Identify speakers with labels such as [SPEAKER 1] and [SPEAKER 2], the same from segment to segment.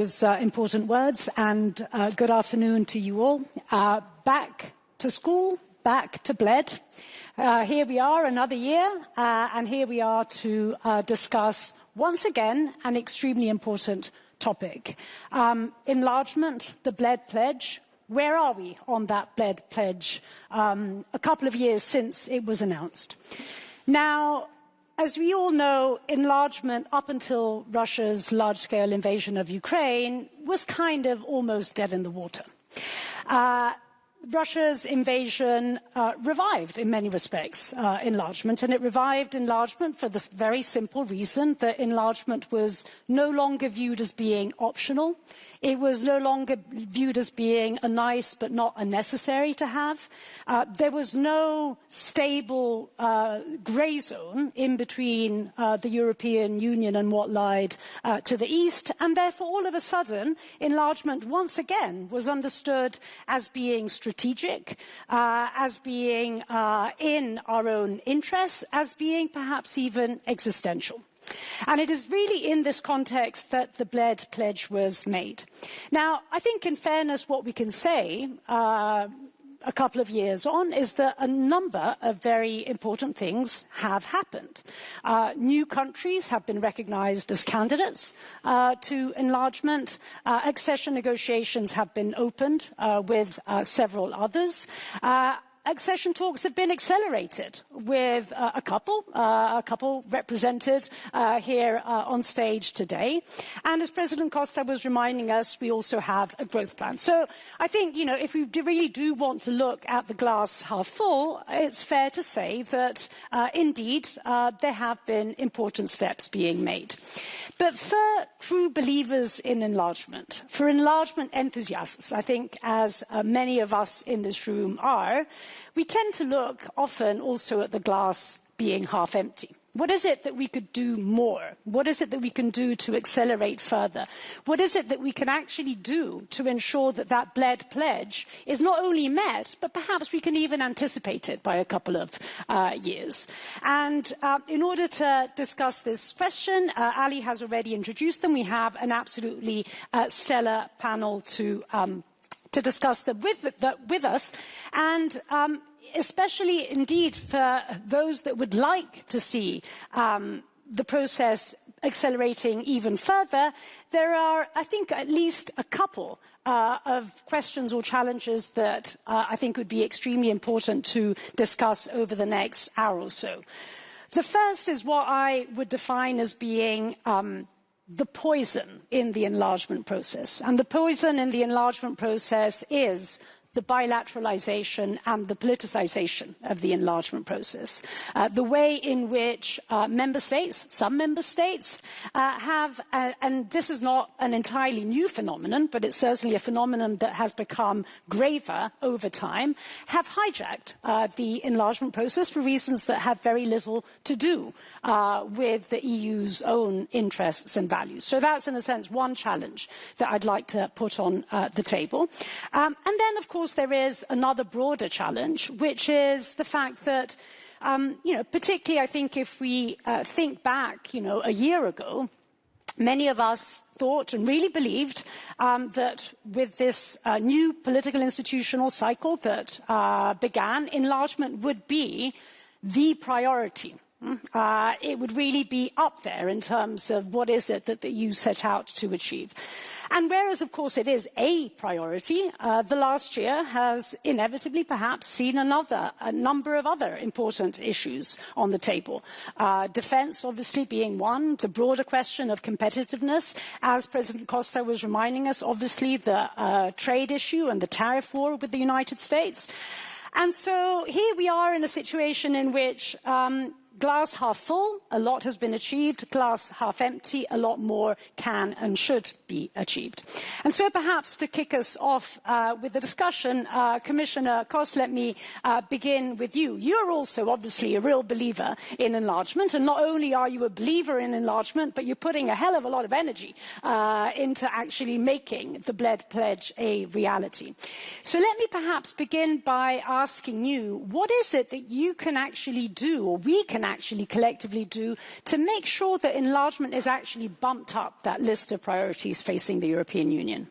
[SPEAKER 1] Those important words, and good afternoon to you all. Back to school, back to Bled. Here we are, another year, and here we are to discuss, once again, an extremely important topic. Enlargement, the Bled Pledge. Where are we on that Bled Pledge a couple of years since it was announced? Now, as we all know, enlargement up until Russia's large-scale invasion of Ukraine was kind of almost dead in the water. Russia's invasion revived, in many respects, enlargement, and it revived enlargement for this very simple reason that enlargement was no longer viewed as being optional. It was no longer viewed as being a nice but not a necessary to have. There was no stable grey zone in between the European Union and what lied to the east, and therefore all of a sudden enlargement once again was understood as being strategic, as being in our own interests, as being perhaps even existential. And it is really in this context that the Bled Pledge was made. Now, I think in fairness what we can say a couple of years on is that a number of very important things have happened. New countries have been recognized as candidates to enlargement. Accession negotiations have been opened with several others. Accession talks have been accelerated with a couple represented here on stage today. And as President Costa was reminding us, we also have a growth plan. So I think, you know, if we really do want to look at the glass half full, it's fair to say that indeed there have been important steps being made. But for true believers in enlargement, for enlargement enthusiasts, I think as many of us in this room are, we tend to look often also at the glass being half empty. What is it that we could do more? What is it that we can do to accelerate further? What is it that we can actually do to ensure that that Bled Pledge is not only met, but perhaps we can even anticipate it by a couple of years? And in order to discuss this question, Ali has already introduced them. We have an absolutely stellar panel to discuss them with us, and especially indeed for those that would like to see the process accelerating even further, there are, I think, at least a couple of questions or challenges that I think would be extremely important to discuss over the next hour or so. The first is what I would define as being the poison in the enlargement process. And the poison in the enlargement process is the bilateralization and the politicization of the enlargement process. The way in which member states, some member states, have, and this is not an entirely new phenomenon, but it's certainly a phenomenon that has become graver over time, have hijacked the enlargement process for reasons that have very little to do with the EU's own interests and values. So that's, in a sense, one challenge that I'd like to put on the table. And then, of course, there is another broader challenge, which is the fact that, particularly I think if we think back, a year ago, many of us thought and really believed that with this new political institutional cycle that began, enlargement would be the priority. It would really be up there in terms of what is it that the EU set out to achieve. And whereas, of course, it is a priority, the last year has inevitably perhaps seen a number of other important issues on the table. Defence, obviously, being one, the broader question of competitiveness, as President Costa was reminding us, obviously the trade issue and the tariff war with the United States. And so here we are in a situation in which glass half full, a lot has been achieved. Glass half empty, a lot more can and should be achieved. And so perhaps to kick us off with the discussion, Commissioner Kos, let me begin with you. You're also obviously a real believer in enlargement, and not only are you a believer in enlargement, but you're putting a hell of a lot of energy into actually making the Bled Pledge a reality. So let me perhaps begin by asking you, what is it that you can actually do, or we can can actually collectively do to make sure that enlargement is actually bumped up that list of priorities facing the European Union?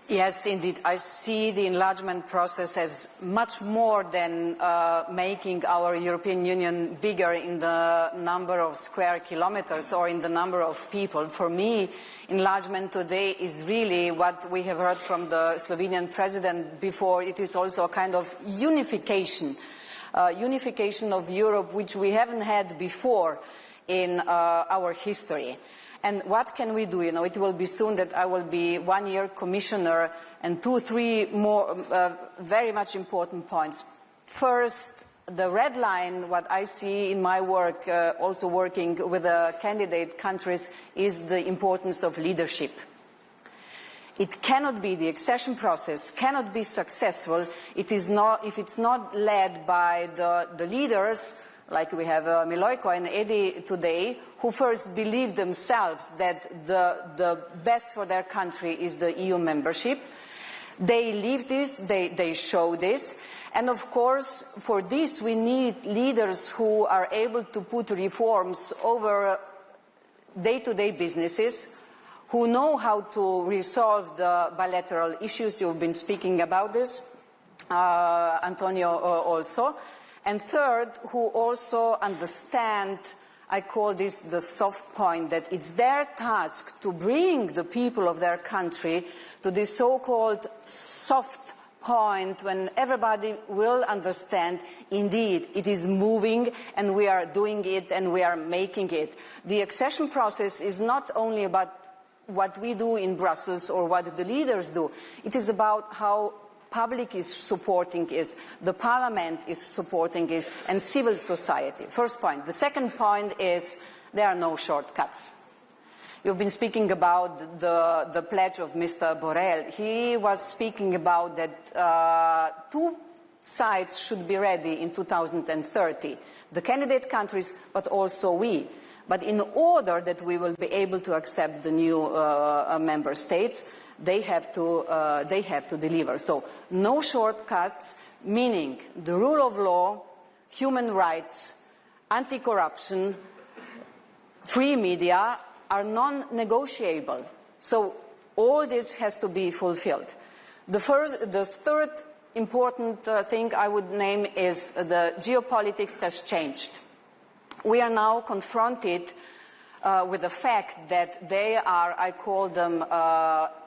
[SPEAKER 2] Yes, indeed. I see the enlargement process as much more than making our European Union bigger in the number of square kilometers or in the number of people. For me, enlargement today is really what we have heard from the Slovenian president before. It is also a kind of unification of Europe, which we haven't had before in our history. And what can we do? You know, it will be soon that I will be 1 year commissioner, and 2-3 more very much important points. First, the red line, what I see in my work, also working with the candidate countries, is the importance of leadership. It cannot be, the accession process cannot be successful if it's not led by the leaders, like we have Milojko and Edi today, who first believe themselves that the best for their country is the EU membership. They live this, they show this. And of course, for this we need leaders who are able to put reforms over day-to-day businesses, who know how to resolve the bilateral issues. You've been speaking about this, Antonio also. And third, who also understand, I call this the soft point, that it's their task to bring the people of their country to this so-called soft point when everybody will understand, indeed, it is moving and we are doing it and we are making it. The accession process is not only about what we do in Brussels or what the leaders do. It is about how public is supporting it, the parliament is supporting it, and civil society. First point. The second point is there are no shortcuts. You've been speaking about the pledge of Mr. Borrell. He was speaking about that 2 sides should be ready in 2030. The candidate countries, but also we. But in order that we will be able to accept the new member states, they have to deliver. So no shortcuts, meaning the rule of law, human rights, anti-corruption, free media are non-negotiable. So all this has to be fulfilled. The third important thing I would name is the geopolitics has changed. We are now confronted with the fact that they are, I call them,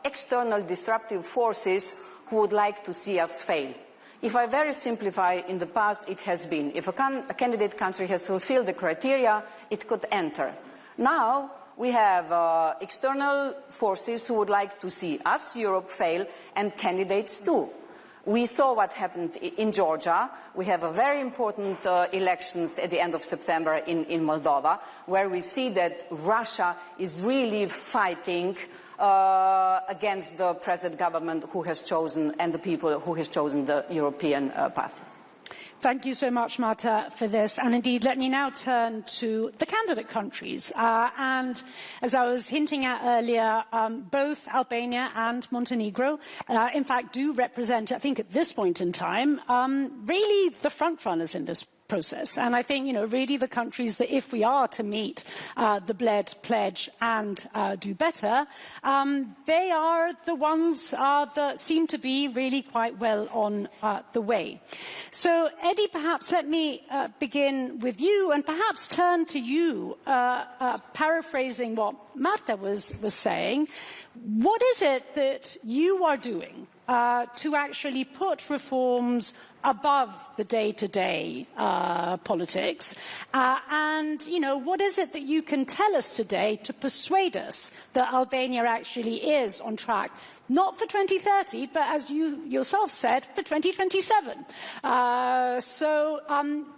[SPEAKER 2] external disruptive forces who would like to see us fail. If I very simplify, in the past it has been, if a candidate country has fulfilled the criteria, it could enter. Now we have external forces who would like to see us, Europe, fail, and candidates too. We saw what happened in Georgia. We have a very important elections at the end of September in Moldova, where we see that Russia is really fighting against the present government who has chosen, and the people who has chosen the European path.
[SPEAKER 1] Thank you so much, Marta, for this. And indeed, let me now turn to the candidate countries. And as I was hinting at earlier, both Albania and Montenegro, in fact, do represent, I think at this point in time, really the front runners in this process. And I think, really the countries that if we are to meet the Bled pledge and do better, they are the ones that seem to be really quite well on the way. So, Edi, perhaps let me begin with you and perhaps turn to you, paraphrasing what Marta was saying. What is it that you are doing to actually put reforms above the day-to-day politics? And, what is it that you can tell us today to persuade us that Albania actually is on track, not for 2030, but as you yourself said, for 2027?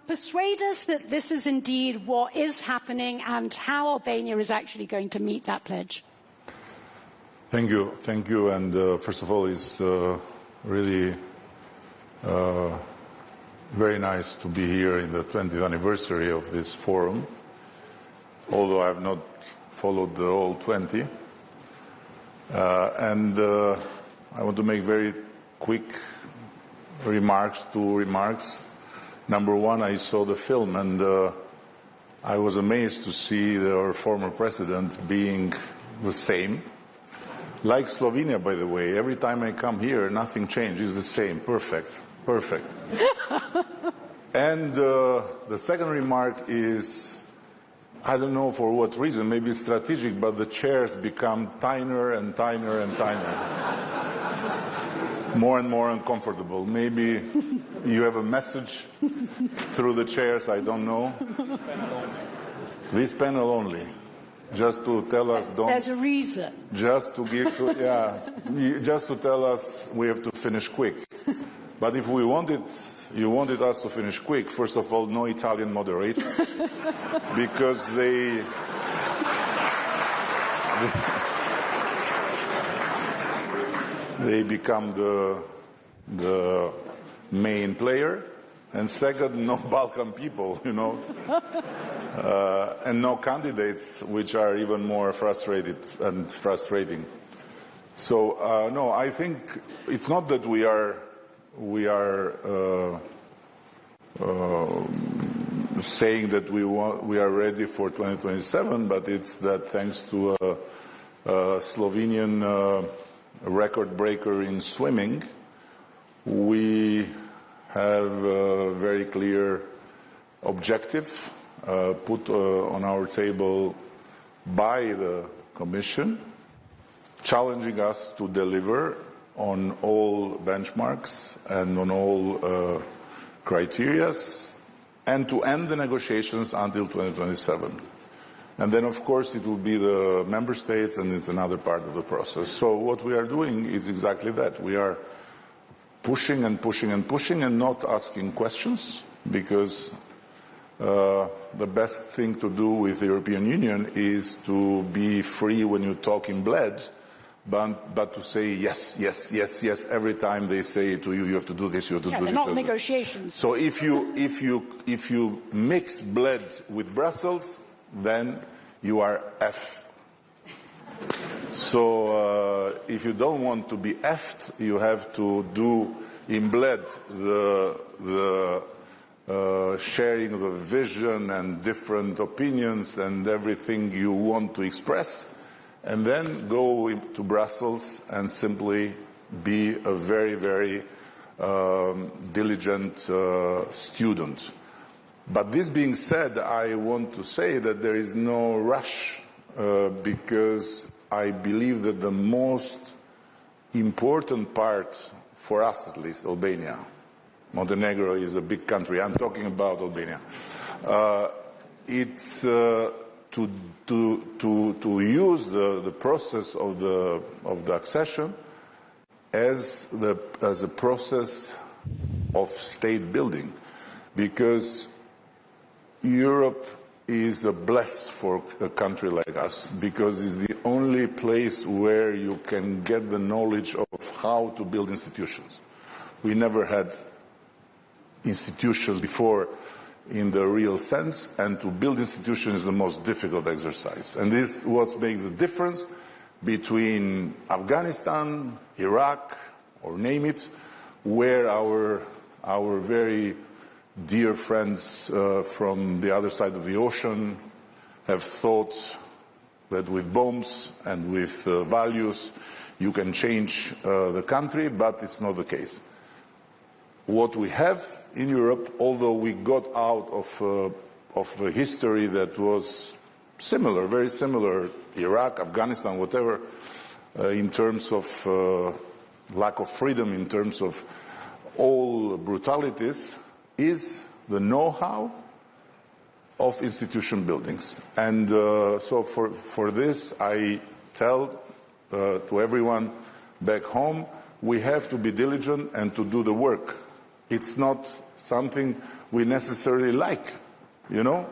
[SPEAKER 1] Persuade us that this is indeed what is happening and how Albania is actually going to meet that pledge.
[SPEAKER 3] Thank you. And first of all, it's really very nice to be here in the 20th anniversary of this forum, although I have not followed the whole 20. And I want to make very quick two remarks. Number one, I saw the film, and I was amazed to see our former president being the same. Like Slovenia, by the way, every time I come here, nothing changes, it's the same, perfect, perfect. And the second remark is, I don't know for what reason, maybe it's strategic, but the chairs become tinier and tinier and tinier. More and more uncomfortable. Maybe you have a message through the chairs, I don't know. This panel only. Just to tell us, don't.
[SPEAKER 1] There's a reason.
[SPEAKER 3] Just to give, just to tell us we have to finish quick. But if we wanted, you wanted us to finish quick. First of all, no Italian moderator, because they become the main player. And second, no Balkan people, you know, and no candidates, which are even more frustrating. So no, I think it's not that we are saying that we are ready for 2027, but it's that thanks to a Slovenian record breaker in swimming, we have a very clear objective put on our table by the Commission, challenging us to deliver on all benchmarks and on all criteria, and to end the negotiations until 2027. And then, of course, it will be the member states, and it's another part of the process. So what we are doing is exactly that. We are pushing and pushing and pushing and not asking questions, because the best thing to do with the European Union is to be free when you talk in Bled, but to say yes, yes, yes, yes every time they say to you, you have to do this, you have to do this.
[SPEAKER 1] They're not negotiations.
[SPEAKER 3] So if you mix Bled with Brussels, then you are F. So if you don't want to be F'd, you have to do in Bled the sharing of the vision and different opinions and everything you want to express, and then go to Brussels and simply be a very, very diligent student. But this being said, I want to say that there is no rush, because I believe that the most important part, for us at least, Albania, Montenegro is a big country, I'm talking about Albania, it's to use the process of the accession as a process of state building, because Europe is a bless for a country like us, because it's the only place where you can get the knowledge of how to build institutions. We never had institutions before in the real sense, and to build institutions is the most difficult exercise. And this is what makes the difference between Afghanistan, Iraq, or name it, where our very dear friends from the other side of the ocean have thought that with bombs and with values you can change the country, but it's not the case. What we have in Europe, although we got out of a history that was similar, very similar, Iraq, Afghanistan, whatever, in terms of lack of freedom, in terms of all brutalities, is the know-how of institution buildings. And so for this, I tell to everyone back home, we have to be diligent and to do the work. It's not something we necessarily like, you know.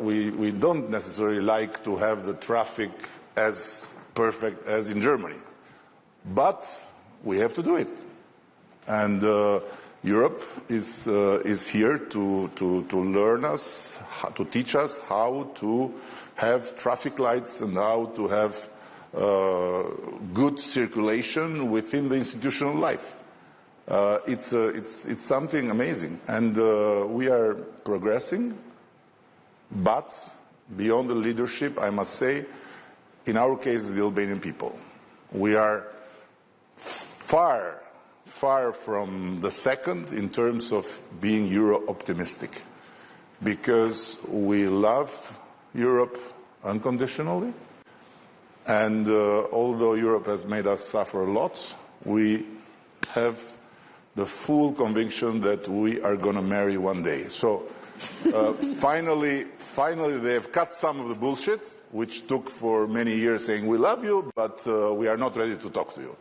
[SPEAKER 3] We don't necessarily like to have the traffic as perfect as in Germany, but we have to do it. And Europe is here to learn us, to teach us how to have traffic lights and how to have good circulation within the institutional life. It's something amazing, and we are progressing. But beyond the leadership, I must say, in our case, the Albanian people. We are far from the second in terms of being Euro-optimistic, because we love Europe unconditionally, and although Europe has made us suffer a lot, we have the full conviction that we are going to marry one day. So finally they have cut some of the bullshit, which took for many years, saying we love you, but we are not ready to talk to you.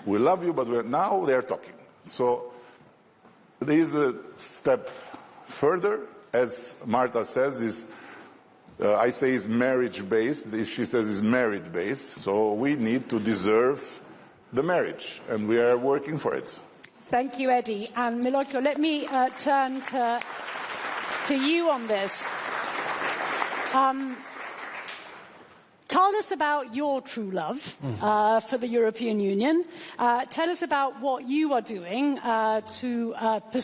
[SPEAKER 3] We love you, but now they are talking. So there is a step further, as Marta says, I say is marriage-based, she says is merit-based, so we need to deserve the marriage, and we are working for it.
[SPEAKER 1] Thank you, Edi. And Milojko, let me turn to you on this. Tell us about your true love for the European Union. Tell us about what you are doing to pursue